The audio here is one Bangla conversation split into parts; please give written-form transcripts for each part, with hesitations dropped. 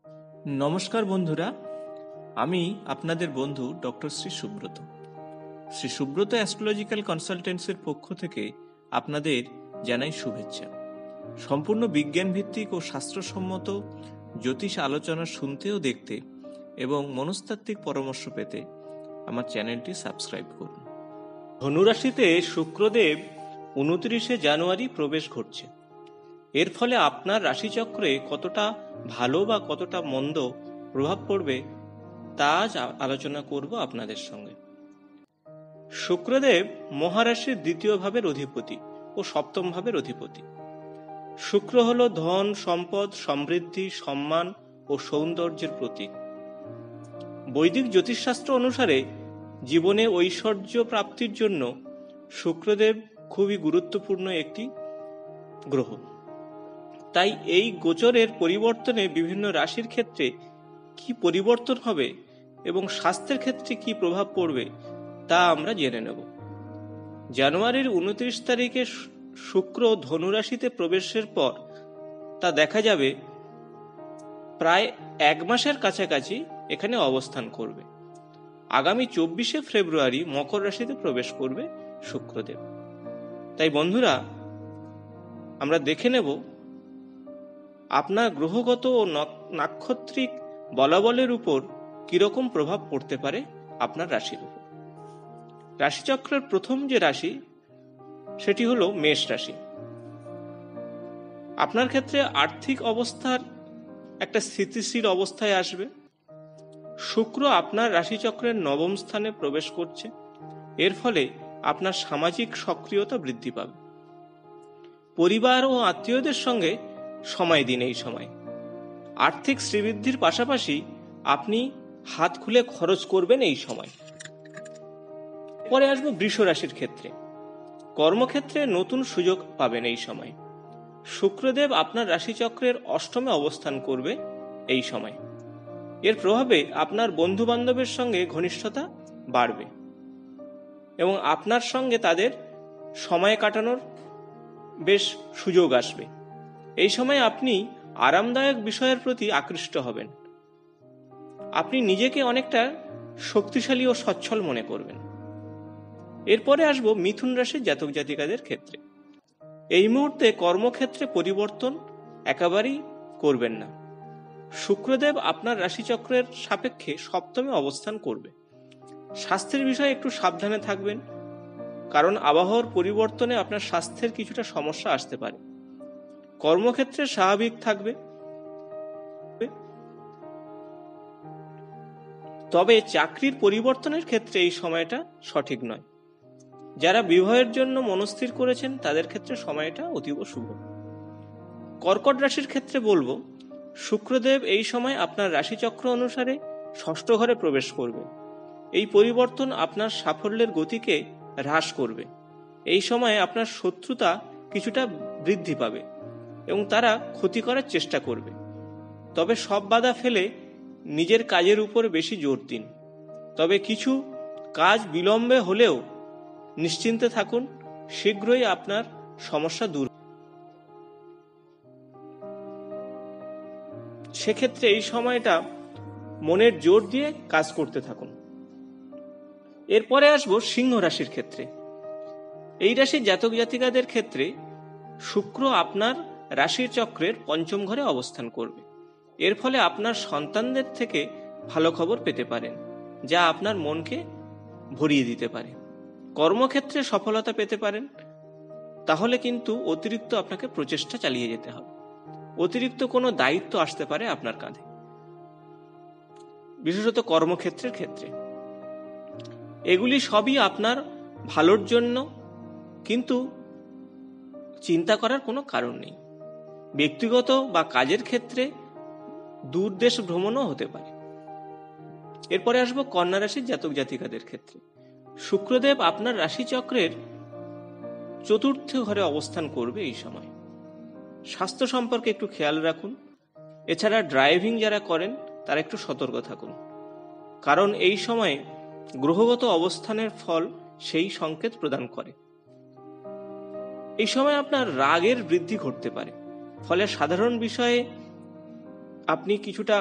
নমস্কার বন্ধুরা, আমি আপনাদের বন্ধু ডক্টর শ্রী সুব্রত। শ্রী সুব্রত অ্যাস্ট্রোলজিক্যাল কনসালটেন্সির পক্ষ থেকে আপনাদের জানাই শুভেচ্ছা। সম্পূর্ণ বিজ্ঞান ভিত্তিক ও শাস্ত্রসম্মত জ্যোতিষ আলোচনা শুনতে ও দেখতে এবং মনস্তাত্ত্বিক পরামর্শ পেতে আমার চ্যানেলটি সাবস্ক্রাইব করুন। ধনুরাশিতে শুক্রদেব 29শে জানুয়ারি প্রবেশ ঘটছে। এর ফলে আপনার রাশিচক্রে কতটা ভালো বা কতটা মন্দ প্রভাব পড়বে তা আজ আলোচনা করব আপনাদের সঙ্গে। শুক্রদেব মহারাশির দ্বিতীয় ভাবের অধিপতি ও সপ্তম ভাবের অধিপতি। শুক্র হল ধন, সম্পদ, সমৃদ্ধি, সম্মান ও সৌন্দর্যের প্রতীক। বৈদিক জ্যোতিষশাস্ত্র অনুসারে জীবনে ঐশ্বর্য প্রাপ্তির জন্য শুক্রদেব খুবই গুরুত্বপূর্ণ একটি গ্রহ। তাই এই গোচরের পরিবর্তনে বিভিন্ন রাশির ক্ষেত্রে কি পরিবর্তন হবে এবং স্বাস্থ্যের ক্ষেত্রে কি প্রভাব পড়বে তা আমরা জেনে নেব। জানুয়ারির 29 তারিখে শুক্র ধনুরাশিতে প্রবেশের পর তা দেখা যাবে প্রায় 1 মাসের কাছাকাছি এখানে অবস্থান করবে। আগামী 24শে ফেব্রুয়ারি মকর রাশিতে প্রবেশ করবে শুক্রদেব। তাই বন্ধুরা, আমরা দেখে নেব আপনার গ্রহগত ও নাক্ষত্রিক বলাবলের উপর কিরকম প্রভাব পড়তে পারে আপনার রাশির উপর। রাশিচক্রের প্রথম যে রাশি সেটি হলো মেষ রাশি। আপনার ক্ষেত্রে আর্থিক অবস্থার একটা স্থিতিশীল অবস্থায় আসবে। শুক্র আপনার রাশিচক্রের 9ম স্থানে প্রবেশ করছে। এর ফলে আপনার সামাজিক সক্রিয়তা বৃদ্ধি পাবে। পরিবার ও আত্মীয়দের সঙ্গে সময় দিন। এই সময় আর্থিক শ্রীবৃদ্ধির পাশাপাশি আপনি হাত খুলে খরচ করবেন এই সময়। পরে আসবো বৃষ রাশির ক্ষেত্রে। কর্মক্ষেত্রে নতুন সুযোগ পাবেন এই সময়। শুক্রদেব আপনার রাশিচক্রের 8মে অবস্থান করবে এই সময়। এর প্রভাবে আপনার বন্ধু বান্ধবের সঙ্গে ঘনিষ্ঠতা বাড়বে এবং আপনার সঙ্গে তাদের সময় কাটানোর বেশ সুযোগ আসবে। এই সময় আপনি আরামদায়ক বিষয়ের প্রতি আকৃষ্ট হবেন। আপনি নিজেকে অনেকটা শক্তিশালী ও সচ্ছল মনে করবেন। এরপরে আসবো মিথুন রাশির জাতক জাতিকাদের ক্ষেত্রে। এই মুহূর্তে কর্মক্ষেত্রে পরিবর্তন একেবারেই করবেন না। শুক্রদেব আপনার রাশিচক্রের সাপেক্ষে 7মে অবস্থান করবে। স্বাস্থ্যের বিষয়ে একটু সাবধানে থাকবেন, কারণ আবহাওয়ার পরিবর্তনে আপনার স্বাস্থ্যের কিছুটা সমস্যা আসতে পারে। কর্মক্ষেত্রে স্বাভাবিক থাকবে, তবে চাকরির পরিবর্তনের ক্ষেত্রে এই সময়টা সঠিক নয়। যারা বিবাহের জন্য মনস্থির করেছেন তাদের ক্ষেত্রে সময়টা অতীব শুভ। কর্কট রাশির ক্ষেত্রে বলবো, শুক্রদেব এই সময় আপনার রাশিচক্র অনুসারে 6ষ্ঠ ঘরে প্রবেশ করবে। এই পরিবর্তন আপনার সাফল্যের গতিকে হ্রাস করবে। এই সময়ে আপনার শত্রুতা কিছুটা বৃদ্ধি পাবে এবং তারা ক্ষতি করার চেষ্টা করবে। তবে সব বাধা ফেলে নিজের কাজের উপর বেশি জোর দিন। তবে কিছু কাজ বিলম্বে হলেও নিশ্চিন্তে থাকুন, শীঘ্রই আপনার সমস্যা দূর। সেক্ষেত্রে এই সময়টা মনের জোর দিয়ে কাজ করতে থাকুন। এরপরে আসবো সিংহ রাশির ক্ষেত্রে। এই রাশির জাতক জাতিকাদের ক্ষেত্রে শুক্র আপনার রাশির চক্রের 5ম ঘরে অবস্থান করবে। এর ফলে আপনার সন্তানদের থেকে ভালো খবর পেতে পারেন, যা আপনার মনকে ভরিয়ে দিতে পারে। কর্মক্ষেত্রে সফলতা পেতে পারেন, তাহলে কিন্তু অতিরিক্ত আপনাকে প্রচেষ্টা চালিয়ে যেতে হবে। অতিরিক্ত কোনো দায়িত্ব আসতে পারে আপনার কাঁধে, বিশেষত কর্মক্ষেত্রের ক্ষেত্রে। এগুলি সবই আপনার ভালোর জন্য, কিন্তু চিন্তা করার কোনো কারণ নেই। ব্যক্তিগত বা কাজের ক্ষেত্রে দূরদেশ ভ্রমণও হতে পারে। এরপরে আসবো কন্যা রাশির জাতক জাতিকাদের ক্ষেত্রে। শুক্রদেব আপনার রাশিচক্রের 4র্থ ঘরে অবস্থান করবে এই সময়। স্বাস্থ্য সম্পর্কে একটু খেয়াল রাখুন। এছাড়া ড্রাইভিং যারা করেন তারা একটু সতর্ক থাকুন, কারণ এই সময়ে গ্রহগত অবস্থানের ফল সেই সংকেত প্রদান করে। এই সময় আপনার রাগের বৃদ্ধি ঘটতে পারে, ফলে সাধারণ বিষয়ে আপনি কিছুটা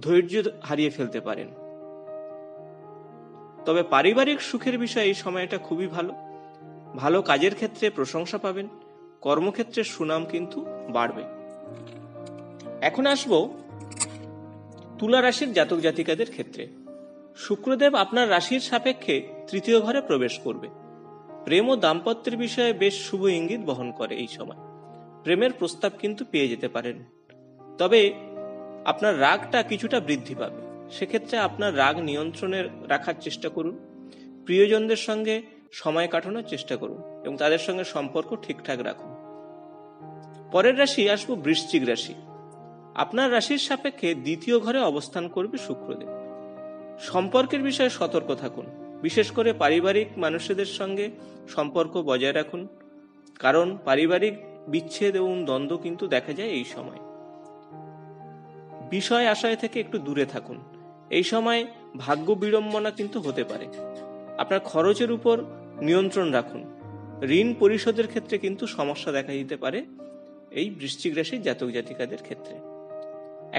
ধৈর্য হারিয়ে ফেলতে পারেন। তবে পারিবারিক সুখের বিষয়ে এই সময়টা খুবই ভালো। ভালো কাজের ক্ষেত্রে প্রশংসা পাবেন, কর্মক্ষেত্রে সুনাম কিন্তু বাড়বে। এখন আসবো তুলা রাশির জাতক জাতিকাদের ক্ষেত্রে। শুক্রদেব আপনার রাশির সাপেক্ষে তৃতীয় ঘরে প্রবেশ করবে। প্রেম ও দাম্পত্যের বিষয়ে বেশ শুভ ইঙ্গিত বহন করে এই সময়। প্রেমের প্রস্তাব কিন্তু পেয়ে যেতে পারেন, তবে আপনার রাগটা কিছুটা বৃদ্ধি পাবে। সেক্ষেত্রে আপনার রাগ নিয়ন্ত্রণে রাখার চেষ্টা করুন। প্রিয়জনদের সঙ্গে সময় কাটানোর চেষ্টা করুন এবং তাদের সঙ্গে সম্পর্ক ঠিকঠাক রাখুন। পরের রাশি আসবো বৃশ্চিক রাশি। আপনার রাশির সাপেক্ষে দ্বিতীয় ঘরে অবস্থান করবে শুক্রদেব। সম্পর্কের বিষয়ে সতর্ক থাকুন, বিশেষ করে পারিবারিক মানুষদের সঙ্গে সম্পর্ক বজায় রাখুন, কারণ পারিবারিক বিচ্ছেদ এবং দ্বন্দ্ব কিন্তু দেখা যায় এই সময়। বিষয় আশয় থেকে একটু দূরে থাকুন। এই সময় ভাগ্য বিড়ম্বনা কিন্তু হতে পারে। আপনার খরচের উপর নিয়ন্ত্রণ রাখুন। ঋণ পরিশোধের ক্ষেত্রে কিন্তু সমস্যা দেখা দিতে পারে এই বৃশ্চিক রাশির জাতক জাতিকাদের ক্ষেত্রে।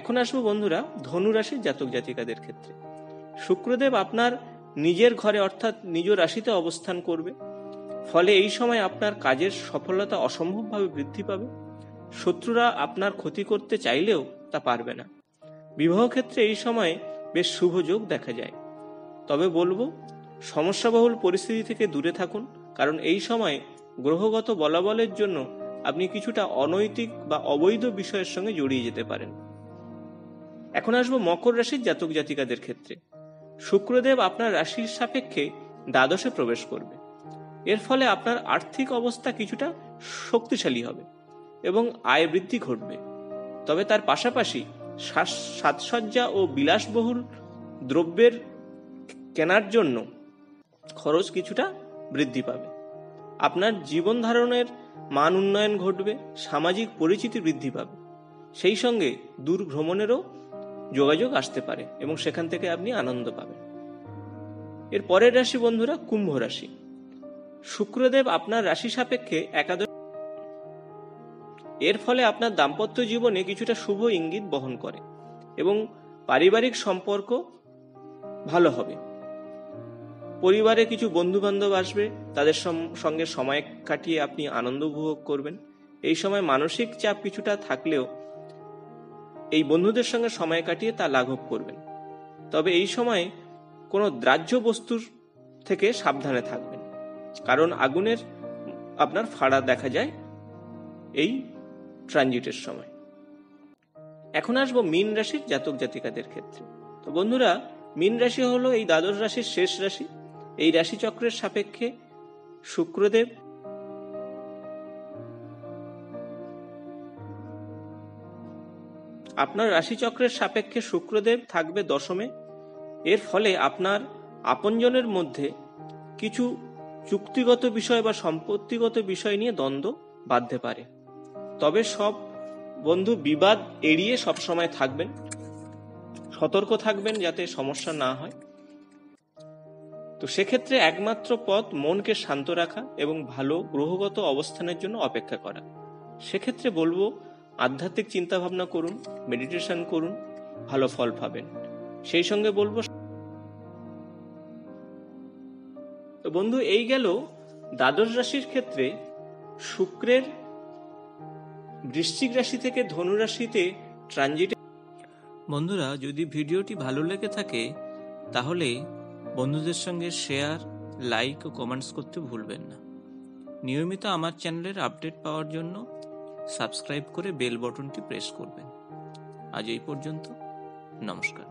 এখন আসবো বন্ধুরা ধনু রাশির জাতক জাতিকাদের ক্ষেত্রে। শুক্রদেব আপনার নিজের ঘরে অর্থাৎ নিজ রাশিতে অবস্থান করবে। ফলে এই সময় আপনার কাজের সফলতা অসম্ভবভাবে বৃদ্ধি পাবে। শত্রুরা আপনার ক্ষতি করতে চাইলেও তা পারবে না। বিবাহ ক্ষেত্রে এই সময় বেশ শুভ যোগ দেখা যায়। তবে বলবো সমস্যাবহুল পরিস্থিতি থেকে দূরে থাকুন, কারণ এই সময় গ্রহগত বলাবলের জন্য আপনি কিছুটা অনৈতিক বা অবৈধ বিষয়ের সঙ্গে জড়িয়ে যেতে পারেন। এখন আসবো মকর রাশির জাতক জাতিকাদের ক্ষেত্রে। শুক্রদেব আপনার রাশির সাপেক্ষে দ্বাদশে প্রবেশ করবে। এর ফলে আপনার আর্থিক অবস্থা কিছুটা শক্তিশালী হবে এবং আয় বৃদ্ধি ঘটবে। তবে তার পাশাপাশি সাজসজ্জা ও বিলাসবহুল দ্রব্যের কেনার জন্য খরচ কিছুটা বৃদ্ধি পাবে। আপনার জীবন ধারণের মান উন্নয়ন ঘটবে, সামাজিক পরিচিতি বৃদ্ধি পাবে। সেই সঙ্গে দূর ভ্রমণেরও যোগাযোগ আসতে পারে এবং সেখান থেকে আপনি আনন্দ পাবেন। এর পরের রাশি বন্ধুরা কুম্ভ রাশি। শুক্রদেব আপনার রাশি সাপেক্ষে একাদশ। এর ফলে আপনার দাম্পত্য জীবনে কিছুটা শুভ ইঙ্গিত বহন করে এবং পারিবারিক সম্পর্ক ভালো হবে। পরিবারে কিছু বন্ধু বান্ধব আসবে, তাদের সঙ্গে সময় কাটিয়ে আপনি আনন্দ উপভোগ করবেন। এই সময় মানসিক চাপ কিছুটা থাকলেও এই বন্ধুদের সঙ্গে সময় কাটিয়ে তা লাঘব করবেন। তবে এই সময় কোনো দ্রাহ্য বস্তুর থেকে সাবধানে থাকবেন, কারণ আগুনের আপনার ফাড়া দেখা যায় এই ট্রানজিটের সময়। এখন আসবো মীন রাশির জাতক জাতিকাদের ক্ষেত্রে। তো বন্ধুরা, মীন রাশি হলো এই দ্বাদশ রাশির শেষ রাশি। এই রাশিচক্রের সাপেক্ষে শুক্রদেব আপনার রাশিচক্রের সাপেক্ষে শুক্রদেব থাকবে দশমে। এর ফলে আপনার আপনজনের মধ্যে কিছু চুক্তিগত বিষয় বা সম্পত্তিগত বিষয় নিয়ে দ্বন্দ্ব বাধতে পারে। তবে সব বন্ধু বিবাদ এড়িয়ে সবসময় থাকবেন, সতর্ক থাকবেন যাতে সমস্যা না হয়। তো সেক্ষেত্রে একমাত্র পথ মনকে শান্ত রাখা এবং ভালো গ্রহগত অবস্থানের জন্য অপেক্ষা করা। সেক্ষেত্রে বলবো আধ্যাত্মিক চিন্তা ভাবনা করুন, মেডিটেশন করুন, ভালো ফল পাবেন। সেই সঙ্গে বলবো, তো বন্ধু এই গেল দ্বাদশ রাশির ক্ষেত্রে শুক্রের বৃশ্চিক রাশি থেকে ধনু রাশিতে ট্রানজিটে। বন্ধুরা, যদি ভিডিওটি ভালো লেগে থাকে তাহলে বন্ধুদের সঙ্গে শেয়ার, লাইক ও কমেন্টস করতে ভুলবেন না। নিয়মিত আমার চ্যানেলের আপডেট পাওয়ার জন্য সাবস্ক্রাইব করে বেল বাটনটি প্রেস করবেন। আজ এই পর্যন্ত, নমস্কার।